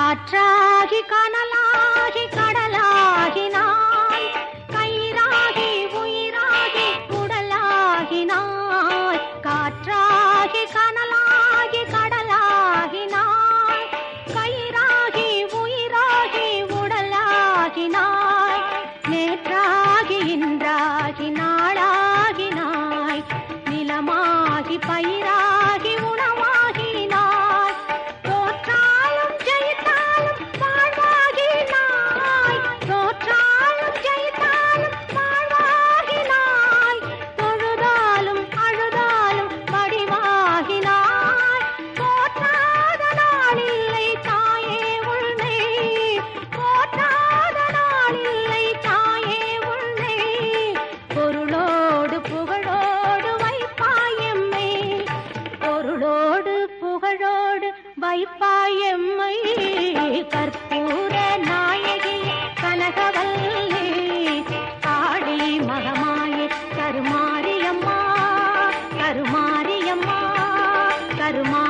காற்றாகி கனலாகி கடலாகினாய், கயிறாகி உயிராகி உடலாகினாய். காற்றாகி கனலாகி கடலாகினாய், கயிறாகி உயிராகி உடலாகினாய். நேற்றாகி இன்றாகி நாளாகினாய், நிலமாகி பயிராகி உணவாகினாய். தோற்றாலும் ஜெயித்தாலும் வாழ்வாகினாய், தோற்றாலும் ஜெயித்தாலும் வாழ்வாகினாய். தொழுதாலும் அழுதாலும் வடிவாகினாய். போற்றாத நாளில்லை தாயே உன்னை, போற்றாத நாளில்லை தாயே உன்னை. பொருளோடு புகழோடு வைப்பாயம்மை, பொருளோடு புகழோடு வைப்பாயம்மை. கற்பூர நாயகி கனகவல்லி, ஆடி மகமாயி கருமாரியம்மா, கருமாரியம்மா, கருமா